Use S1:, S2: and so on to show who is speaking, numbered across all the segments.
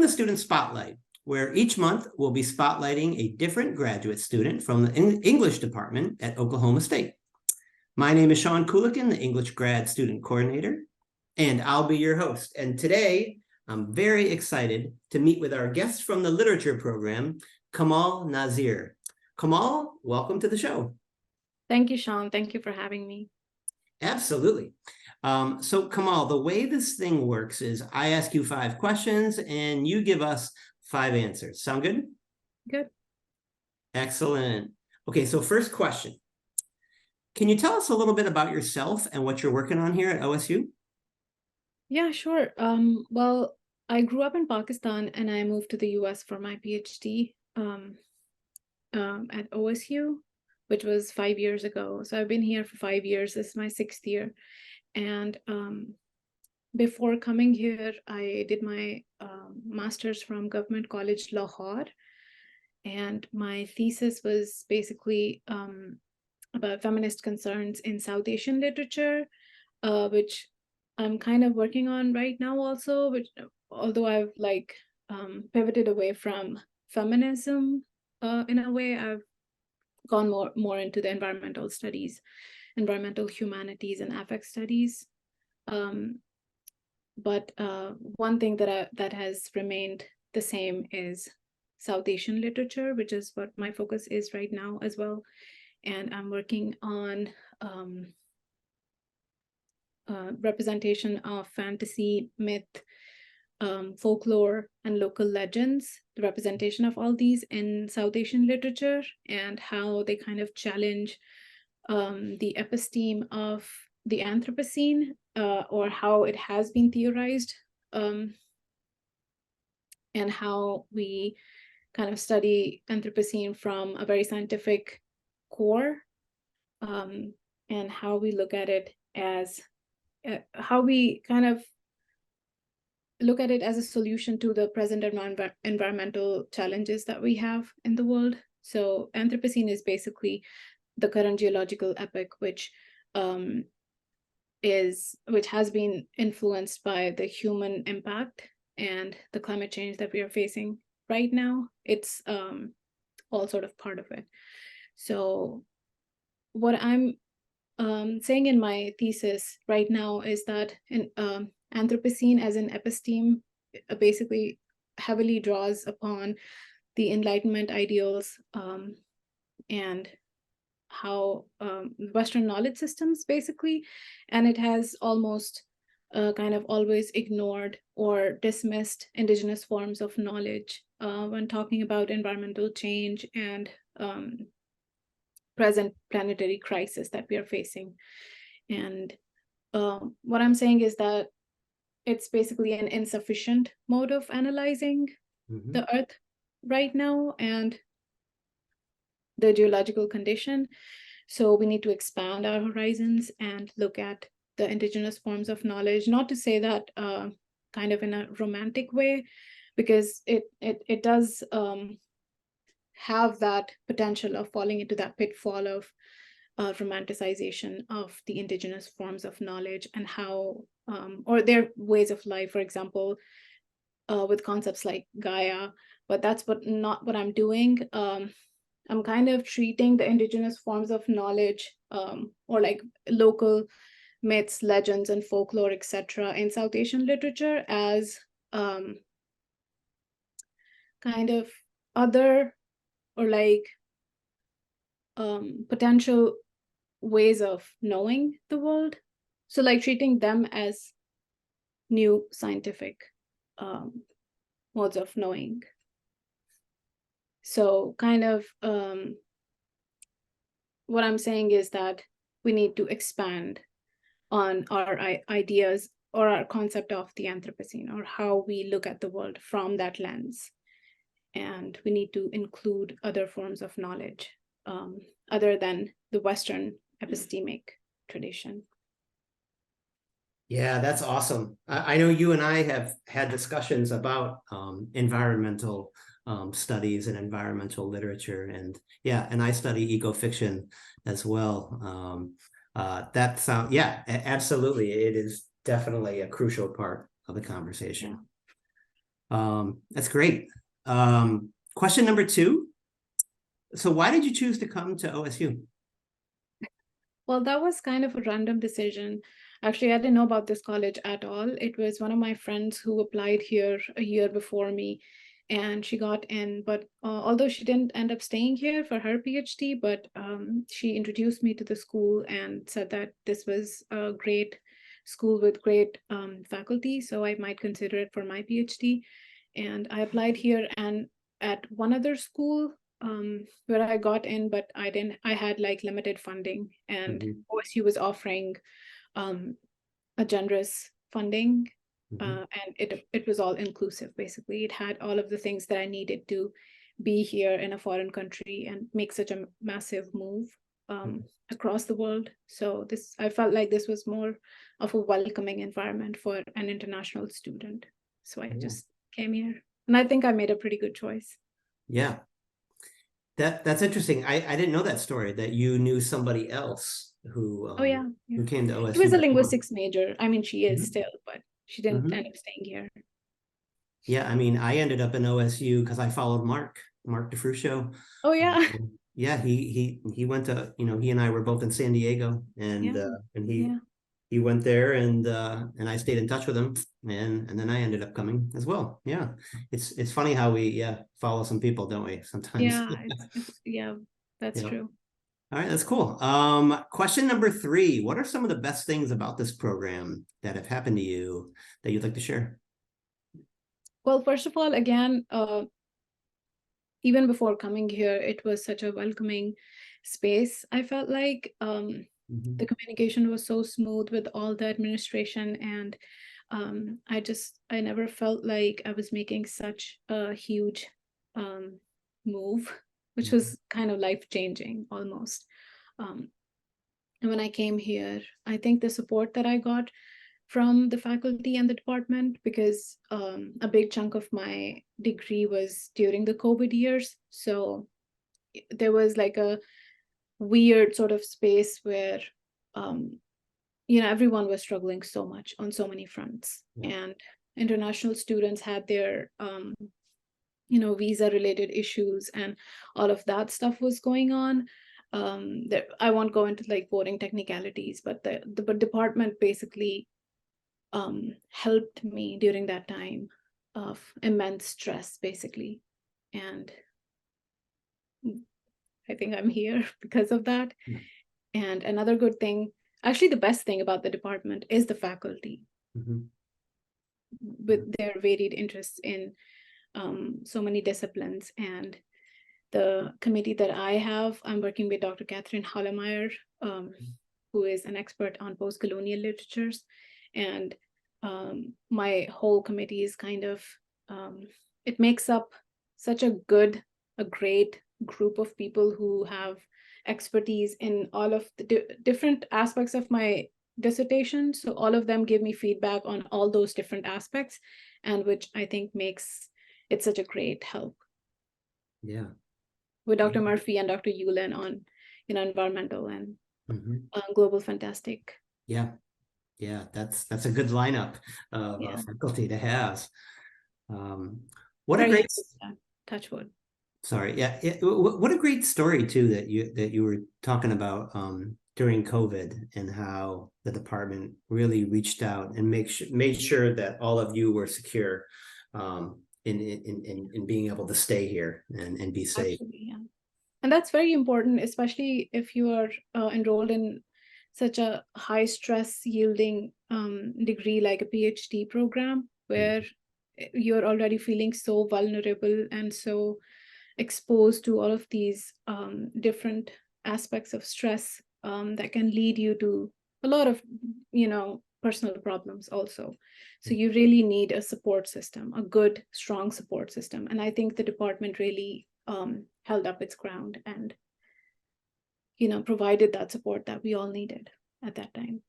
S1: Welcome to Student Spotlight, where each month we'll be spotlighting a different graduate student from the English department at Oklahoma State. My name is Sean Kulikin, the English grad student coordinator, and I'll be your host. And today, I'm very excited to meet with our guest from the literature program, Komal Nazir. Komal, welcome to the show.
S2: Thank you, Sean. Thank you for having me.
S1: Absolutely. So Komal, the way this thing works is I ask you 5 questions and you give us 5 answers. Sound good?
S2: Good.
S1: Excellent. Okay, so first question. Can you tell us a little bit about yourself and what you're working on here at OSU?
S2: Yeah, sure. Well, I grew up in Pakistan and I moved to the US for my PhD at OSU, which was 5 years ago. So I've been here for 5 years. This is my 6th year. And before coming here, I did my master's from Government College Lahore. And my thesis was basically about feminist concerns in South Asian literature, which I'm kind of working on right now also, which although I've pivoted away from feminism in a way, I've gone more into the environmental studies, environmental humanities and affect studies. But one thing that has remained the same is South Asian literature, which is what my focus is right now as well. And I'm working on representation of fantasy, myth, folklore, and local legends, the representation of all these in South Asian literature and how they kind of challenge the episteme of the Anthropocene, or how it has been theorized, and how we kind of study Anthropocene from a very scientific core, and how we look at it as how we kind of look at it as a solution to the present environmental challenges that we have in the world. So Anthropocene is basically the current geological epoch, which has been influenced by the human impact and the climate change that we are facing right now. It's all sort of part of it. So what I'm saying in my thesis right now is that in Anthropocene as an episteme basically heavily draws upon the Enlightenment ideals and how Western knowledge systems basically, and it has almost kind of always ignored or dismissed indigenous forms of knowledge when talking about environmental change and present planetary crisis that we are facing. And what I'm saying is that it's basically an insufficient mode of analyzing the Earth right now and the geological condition. So we need to expand our horizons and look at the indigenous forms of knowledge, not to say that kind of in a romantic way, because it does have that potential of falling into that pitfall of romanticization of the indigenous forms of knowledge and how, or their ways of life, for example, with concepts like Gaia. But that's not what I'm doing. I'm kind of treating the indigenous forms of knowledge, or like local myths, legends, and folklore, etc., in South Asian literature as kind of other or like potential ways of knowing the world. So like treating them as new scientific modes of knowing. So kind of what I'm saying is that we need to expand on our ideas or our concept of the Anthropocene, or how we look at the world from that lens. And we need to include other forms of knowledge other than the Western epistemic tradition.
S1: Yeah, that's awesome. I know you and I have had discussions about environmental studies and environmental literature, and yeah, and I study eco-fiction as well. Yeah, absolutely. It is definitely a crucial part of the conversation. That's great. Question number 2. So why did you choose to come to OSU?
S2: Well, that was kind of a random decision. Actually, I didn't know about this college at all. It was one of my friends who applied here a year before me, and she got in. But although she didn't end up staying here for her PhD, but she introduced me to the school and said that this was a great school with great faculty, so I might consider it for my PhD. And I applied here, and at one other school where I got in, but I had like limited funding, and OSU was offering a generous funding, and it was all inclusive. Basically, it had all of the things that I needed to be here in a foreign country and make such a massive move across the world. So I felt like this was more of a welcoming environment for an international student. So I just came here, and I think I made a pretty good choice.
S1: Yeah. That's interesting. I didn't know that story, that you knew somebody else who who came to OSU.
S2: She was a linguistics major. I mean, she is still, but she didn't end up staying here.
S1: Yeah, I mean, I ended up in OSU because I followed Mark DeFruscio.
S2: Oh yeah.
S1: Yeah, he went to, he and I were both in San Diego, and he went there, and I stayed in touch with him, and then I ended up coming as well. Yeah, it's funny how we follow some people, don't we, sometimes?
S2: Yeah, that's true.
S1: All right, that's cool. Question number 3: what are some of the best things about this program that have happened to you that you'd like to share?
S2: Well, first of all, again, even before coming here, it was such a welcoming space. I felt like the communication was so smooth with all the administration, and I never felt like I was making such a huge move, which was kind of life-changing almost. And when I came here, I think the support that I got from the faculty and the department, because a big chunk of my degree was during the COVID years. So there was like a weird sort of space where, everyone was struggling so much on so many fronts. And international students had their, visa related issues, and all of that stuff was going on. I won't go into like boring technicalities, but the department basically helped me during that time of immense stress, basically. And I think I'm here because of that. And another good thing, actually the best thing about the department, is the faculty with their varied interests in so many disciplines. And the committee that I have, I'm working with Dr. Catherine Hallemeyer, who is an expert on postcolonial literatures. And my whole committee is kind of, it makes up such a great group of people who have expertise in all of the different aspects of my dissertation. So all of them give me feedback on all those different aspects, and which I think makes it such a great help.
S1: Yeah.
S2: With Dr. Murphy and Dr. Yulin on, environmental and global fantastic.
S1: Yeah. Yeah, that's a good lineup of faculty to have. What a great
S2: touch wood.
S1: Sorry, what a great story too that you were talking about during COVID, and how the department really reached out and made sure that all of you were secure in being able to stay here and be safe.
S2: Absolutely, yeah. And that's very important, especially if you are enrolled in such a high stress yielding degree like a PhD program, where you're already feeling so vulnerable and so exposed to all of these different aspects of stress that can lead you to a lot of, personal problems also. So you really need a support system, a good, strong support system. And I think the department really held up its ground and, provided that support that we all needed at that time.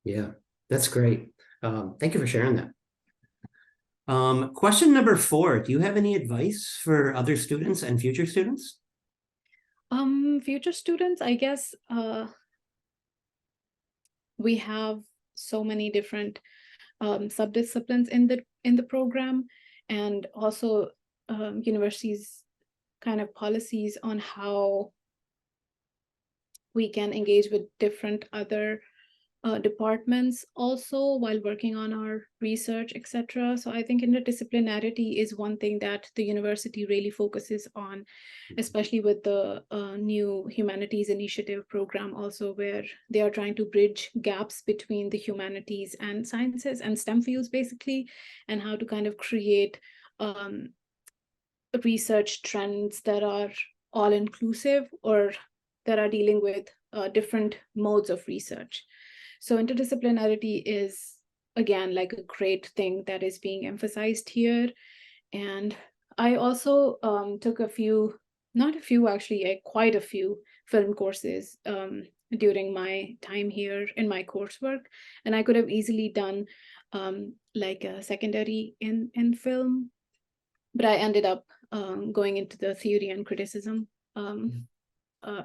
S1: Yeah, that's great. Thank you for sharing that. Question number 4: do you have any advice for other students and future students?
S2: Future students, I guess we have so many different subdisciplines in the program, and also universities' kind of policies on how we can engage with different other departments also while working on our research, etc. So I think interdisciplinarity is one thing that the university really focuses on, especially with the new Humanities Initiative program also, where they are trying to bridge gaps between the humanities and sciences and STEM fields basically, and how to kind of create research trends that are all inclusive or that are dealing with different modes of research. So interdisciplinarity is, again, like a great thing that is being emphasized here. And I also took a few, not a few actually, quite a few film courses during my time here in my coursework. And I could have easily done like a secondary in film, but I ended up going into the theory and criticism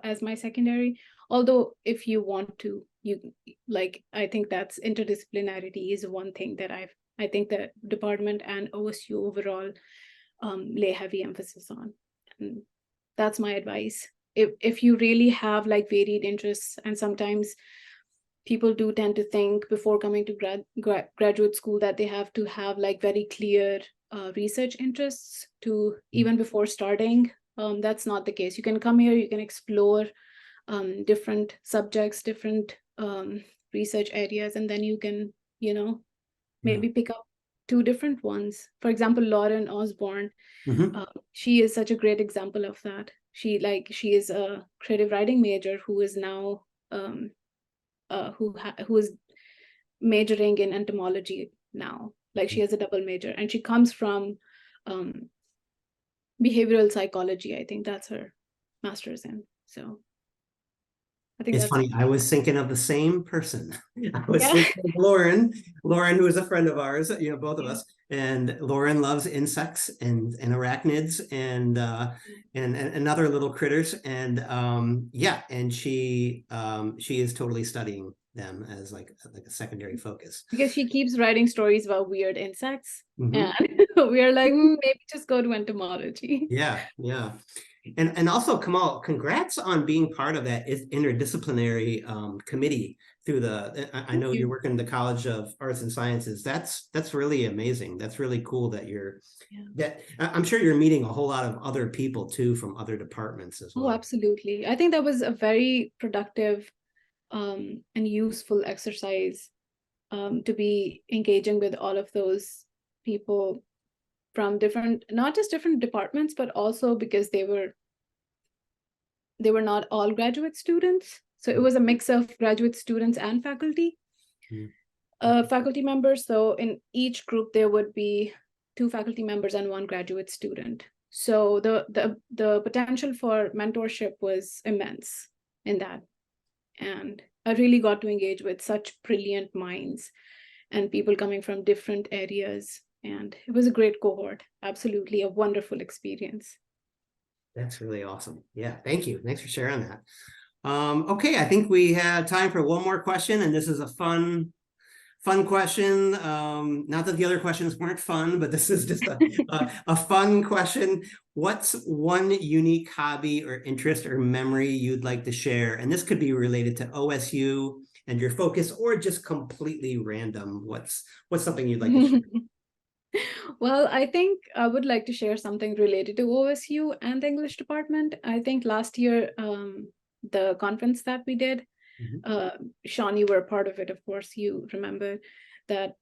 S2: as my secondary. Although if you want to, you like, I think that's interdisciplinarity is one thing that I think the department and OSU overall lay heavy emphasis on. And that's my advice. If you really have like varied interests, and sometimes people do tend to think before coming to graduate school that they have to have like very clear research interests to even before starting. That's not the case. You can come here, you can explore different subjects, different research areas, and then you can, maybe pick up two different ones. For example, Lauren Osborne, she is such a great example of that. She is a creative writing major who is now who is majoring in entomology now. Like she has a double major, and she comes from behavioral psychology. I think that's her master's in. So I think
S1: It's
S2: that's
S1: funny. I was thinking of the same person. I was
S2: yeah.
S1: thinking of Lauren, who is a friend of ours, both of
S2: Yeah.
S1: us. And Lauren loves insects and arachnids and other little critters. And and she is totally studying them as like a secondary focus.
S2: Because she keeps writing stories about weird insects.
S1: Mhm.
S2: And we are like, maybe just go to entomology.
S1: Yeah, yeah. And also, Komal, congrats on being part of that interdisciplinary committee through I know you're working in the College of Arts and Sciences. That's really amazing. That's really cool that I'm sure you're meeting a whole lot of other people too from other departments as well.
S2: Oh, absolutely. I think that was a very productive and useful exercise to be engaging with all of those people from different, not just different departments, but also because they were not all graduate students. So it was a mix of graduate students and faculty, faculty members. So in each group, there would be 2 faculty members and 1 graduate student. So the potential for mentorship was immense in that. And I really got to engage with such brilliant minds and people coming from different areas. And it was a great cohort. Absolutely a wonderful experience.
S1: That's really awesome. Yeah, thank you. Thanks for sharing that. Okay, I think we have time for one more question, and this is a fun question. Not that the other questions weren't fun, but this is just a fun question. What's one unique hobby or interest or memory you'd like to share? And this could be related to OSU and your focus, or just completely random. What's something you'd like to share?
S2: Well, I think I would like to share something related to OSU and the English department. I think last year, the conference that we did, Sean, you were a part of it, of course, you remember that.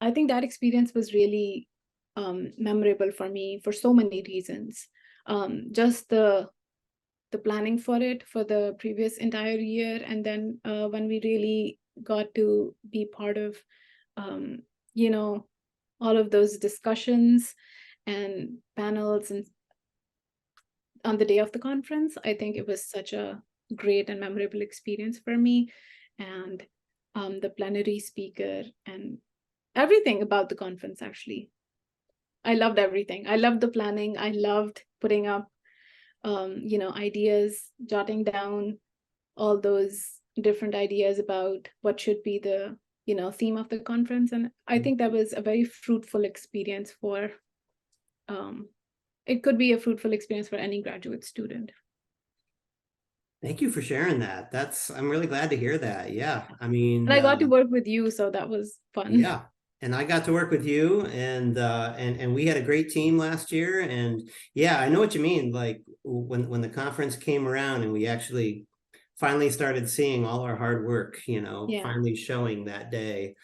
S2: I think that experience was really memorable for me for so many reasons. Just the planning for it for the previous entire year, and then when we really got to be part of, you know, all of those discussions and panels and on the day of the conference, I think it was such a great and memorable experience for me. And the plenary speaker and everything about the conference, actually. I loved everything. I loved the planning. I loved putting up, ideas, jotting down all those different ideas about what should be the, theme of the conference. And I think that was a very fruitful experience for it could be a fruitful experience for any graduate student.
S1: Thank you for sharing that. I'm really glad to hear that. Yeah. I mean,
S2: And I got to work with you, so that was fun.
S1: yeah. And I got to work with you, and we had a great team last year. And yeah, I know what you mean. Like when the conference came around and we actually finally started seeing all our hard work, finally showing that day.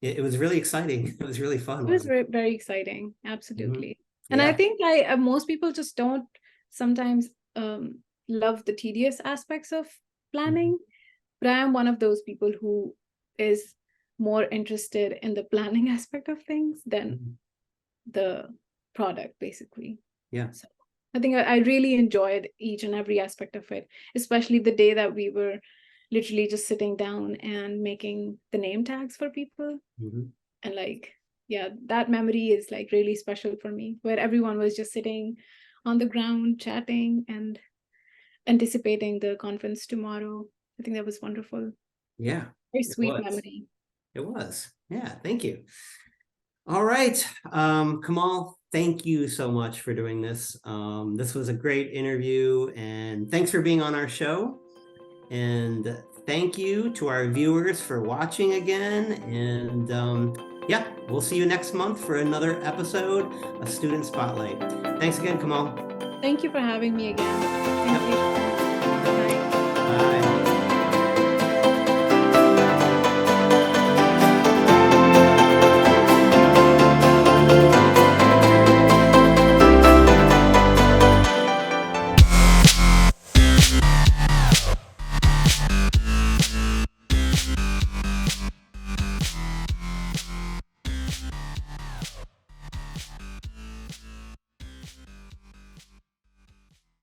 S1: It was really exciting. It was really fun.
S2: It was very, very exciting. Absolutely. And
S1: Yeah.
S2: I think most people just don't sometimes love the tedious aspects of planning, but I am one of those people who is more interested in the planning aspect of things than the product, basically.
S1: Yeah.
S2: So I think I really enjoyed each and every aspect of it, especially the day that we were literally just sitting down and making the name tags for people. And like, yeah, that memory is like really special for me, where everyone was just sitting on the ground chatting and anticipating the conference tomorrow. I think that was wonderful.
S1: Yeah.
S2: Very sweet memory.
S1: It was. Yeah. Thank you. All right. Komal, thank you so much for doing this. This was a great interview, and thanks for being on our show. And thank you to our viewers for watching again. And yeah, we'll see you next month for another episode of Student Spotlight. Thanks again, Komal.
S2: Thank you for having me again. Thank you. Bye.